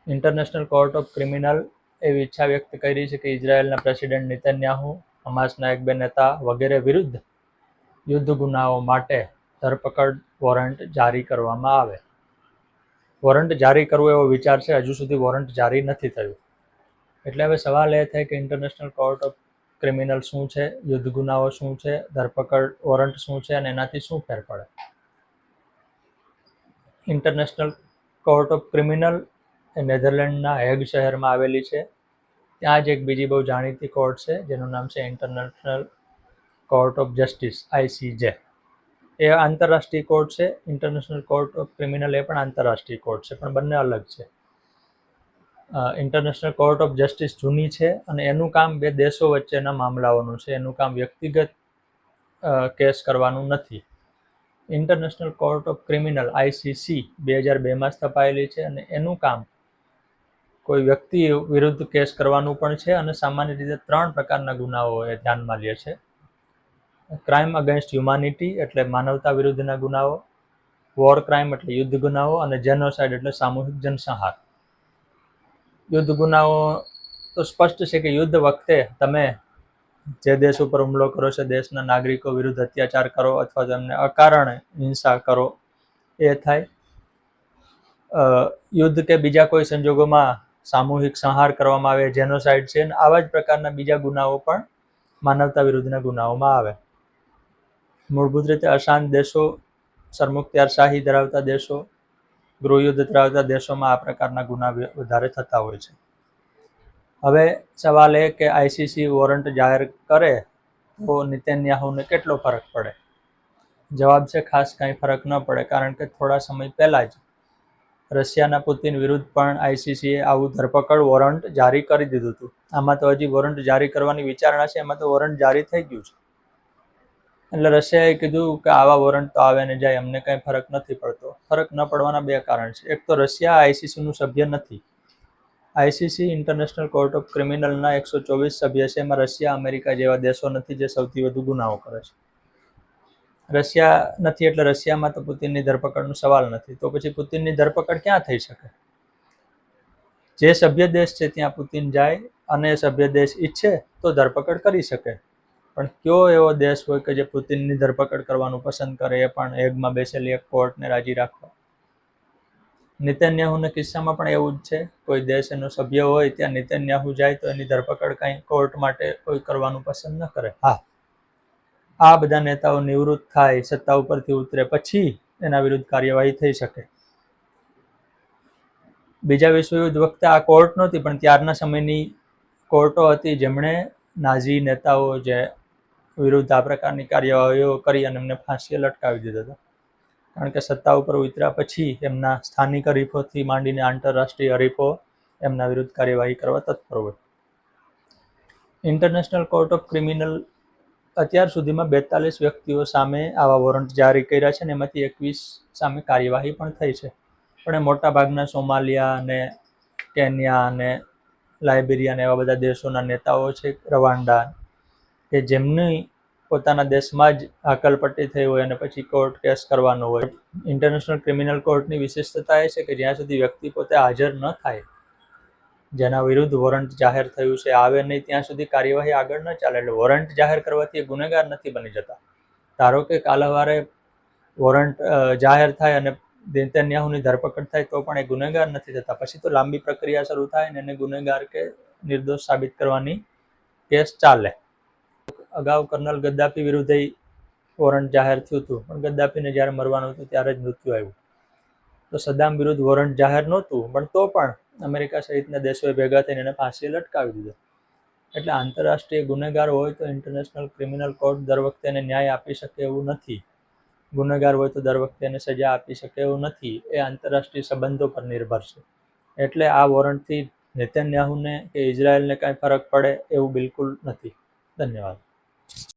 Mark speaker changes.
Speaker 1: International court of criminal એવી ઈચ્છા વ્યક્ત કરી છે કે ઇઝરાયેલના પ્રેસિડેન્ટ નેતન્યાહુ, હમાસના એક બે નેતા વગેરે વિરુદ્ધ યુદ્ધ ગુનાઓ માટે ધરપકડ વોરંટ જારી કરવામાં આવે. વોરંટ જારી કરવો એવો વિચાર છે, હજુ સુધી વોરંટ જારી નથી થયું. એટલે હવે સવાલ એ થાય કે ઇન્ટરનેશનલ કોર્ટ ઓફ ક્રિમિનલ શું છે, યુદ્ધ ગુનાઓ શું છે, ધરપકડ વોરંટ શું છે અને એનાથી શું ફેર પડે. ઇન્ટરનેશનલ કોર્ટ ઓફ ક્રિમિનલ એ નેધરલેન્ડના હેગ શહેરમાં આવેલી છે. ત્યાં જ એક બીજી બહુ જાણીતી કોર્ટ છે જેનું નામ છે international court of justice ICJ. એ આંતરરાષ્ટ્રીય કોર્ટ છે. ઇન્ટરનેશનલ કોર્ટ ઓફ ક્રિમિનલ એ પણ આંતરરાષ્ટ્રીય કોર્ટ છે, પણ બંને અલગ છે. ઇન્ટરનેશનલ કોર્ટ ઓફ જસ્ટિસ જૂની છે અને એનું કામ બે દેશો વચ્ચેના મામલાઓનું છે. એનું કામ વ્યક્તિગત કેસ કરવાનું નથી. International court of criminal ICC 2002માં સ્થપાયેલી છે અને એનું કામ કોઈ વ્યક્તિ વિરુદ્ધ કેસ કરવાનું પણ છે અને સામાન્ય રીતે 3 પ્રકારના ગુનાઓ એ ધ્યાનમાં લે છે. ક્રાઇમ અગેન્સ્ટ હ્યુમાનિટી એટલે માનવતા વિરુદ્ધના ગુનાઓ, વોર ક્રાઇમ એટલે યુદ્ધ ગુનાઓ અને જેનોસાઇડ એટલે સામૂહિક જનસંહાર. યુદ્ધ ગુનાઓ તો સ્પષ્ટ છે કે યુદ્ધ વખતે તમે જે દેશ ઉપર હુમલો કરો છો, દેશના નાગરિકો વિરુદ્ધ અત્યાચાર કરો અથવા તેમને અકારણે હિંસા કરો એ થાય. યુદ્ધ કે બીજા કોઈ સંજોગોમાં સામૂહિક સંહાર કરવામાં આવે, જેનોસાઇડ છે. આવા જ પ્રકારના બીજા ગુનાઓ પણ માનવતા વિરુદ્ધના ગુનાઓમાં આવે. મૂળભૂત રીતે અશાંત દેશો, સરમુખત્યારશાહી ધરાવતા દેશો, ગૃહયુદ્ધ ધરાવતા દેશોમાં આ પ્રકારના ગુના વધારે થતા હોય છે. હવે સવાલ એ કે ICC વોરંટ જાહેર કરે તો નેતન્યાહુને કેટલો ફરક પડે? જવાબ છે ખાસ કાંઈ ફરક ન પડે, કારણ કે થોડા સમય પહેલાં જ રશિયાના પુતિન વિરુદ્ધ પણ ICC આવું ધરપકડ વોરંટ જારી કરી દીધું હતું. આમાં તો હજી વોરંટ જારી કરવાની વિચારણા છે, એમાં તો વોરંટ જારી થઈ ગયું છે. એટલે રશિયાએ કીધું કે આવા વોરંટ તો આવે ને જાય, અમને કંઈ ફરક નથી પડતો. ફરક ન પડવાના 2 કારણ છે. એક તો રશિયા ICCનું સભ્ય નથી. ICC ઇન્ટરનેશનલ કોર્ટ ઓફ ક્રિમિનલના 124 સભ્ય છે. એમાં રશિયા, અમેરિકા જેવા દેશો નથી જે સૌથી વધુ ગુનાઓ કરે છે. રશિયા નથી એટલે રશિયામાં તો પુતિનની ધરપકડનો સવાલ નથી. તો પછી પુતિનની ધરપકડ ક્યાં થઈ શકે? જે સભ્ય દેશ છે ત્યાં પુતિન જાય અને સભ્ય દેશ ઈચ્છે તો ધરપકડ કરી શકે. પણ કયો એવો દેશ હોય કે જે પુતિનની ધરપકડ કરવાનું પસંદ કરે, એ પણ હેગમાં બેસેલી એક કોર્ટને રાજી રાખવા? નેતન્યાહુના કિસ્સામાં પણ એવું જ છે. કોઈ દેશ એનો સભ્ય હોય ત્યાં નેતન્યાહુ જાય તો એની ધરપકડ કાંઈ કોર્ટ માટે કોઈ કરવાનું પસંદ ન કરે. હા, આ બધા નેતાઓ નિવૃત્ત થાય, સત્તા ઉપરથી ઉતરે પછી એના વિરુદ્ધ કાર્યવાહી થઈ શકે. બીજા વિશ્વયુદ્ધ વખતે આ કોર્ટ નહોતી, પણ ત્યારના સમયની કોર્ટો હતી જેમણે નાઝી નેતાઓ જે વિરુદ્ધ આ પ્રકારની કાર્યવાહીઓ કરી અને એમને ફાંસીએ લટકાવી દીધા હતા. કારણ કે સત્તા ઉપર ઉતર્યા પછી એમના સ્થાનિક હરીફોથી માંડીને આંતરરાષ્ટ્રીય હરીફો એમના વિરુદ્ધ કાર્યવાહી કરવા તત્પર હોય. ઇન્ટરનેશનલ કોર્ટ ઓફ ક્રિમિનલ અત્યાર સુધીમાં 42 વ્યક્તિઓ સામે આવા વોરંટ જારી કર્યા છે અને એમાંથી 21 સામે કાર્યવાહી પણ થઈ છે. પણ એ મોટાભાગના સોમાલિયા અને કેન્યા અને લાઇબેરિયા અને એવા બધા દેશોના નેતાઓ છે, રવાંડા, કે જેમની પોતાના દેશમાં જ હાકલપટ્ટી થઈ હોય અને પછી કોર્ટ કેસ કરવાનો હોય. ઇન્ટરનેશનલ ક્રિમિનલ કોર્ટની વિશેષતા એ છે કે જ્યાં સુધી વ્યક્તિ પોતે હાજર ન થાય, જેના વિરુદ્ધ વોરંટ જાહેર થયું છે, આવે નહીં ત્યાં સુધી કાર્યવાહી આગળ ન ચાલે. એટલે વોરંટ જાહેર કરવાથી એ ગુનેગાર નથી બની જતા. ધારો કે કાલ સવારે વોરંટ જાહેર થાય અને નેતન્યાહુની ધરપકડ થાય તો પણ એ ગુનેગાર નથી થતા. પછી તો લાંબી પ્રક્રિયા શરૂ થાય અને એને ગુનેગાર કે નિર્દોષ સાબિત કરવાની કેસ ચાલે. અગાઉ કર્નલ ગદ્દાફી વિરુદ્ધ વોરંટ જાહેર થયું હતું, પણ ગદ્દાફીને જ્યારે મરવાનું હતું ત્યારે જ મૃત્યુ આવ્યું. તો સદ્દામ વિરુદ્ધ વોરંટ જાહેર નહોતું, પણ તો પણ અમેરિકા સહિતના દેશોએ ભેગા થઈને એને ફાંસીએ લટકાવી દીધો. એટલે આંતરરાષ્ટ્રીય ગુનેગાર હોય તો ઇન્ટરનેશનલ ક્રિમિનલ કોર્ટ દર વખતે એને ન્યાય આપી શકે એવું નથી. ગુનેગાર હોય તો દર વખતે એને સજા આપી શકે એવું નથી. એ આંતરરાષ્ટ્રીય સંબંધો પર નિર્ભર છે. એટલે આ વોરંટથી નેતન્યાહુને કે ઇઝરાયલને કાંઈ ફરક પડે એવું બિલકુલ નથી. ધન્યવાદ.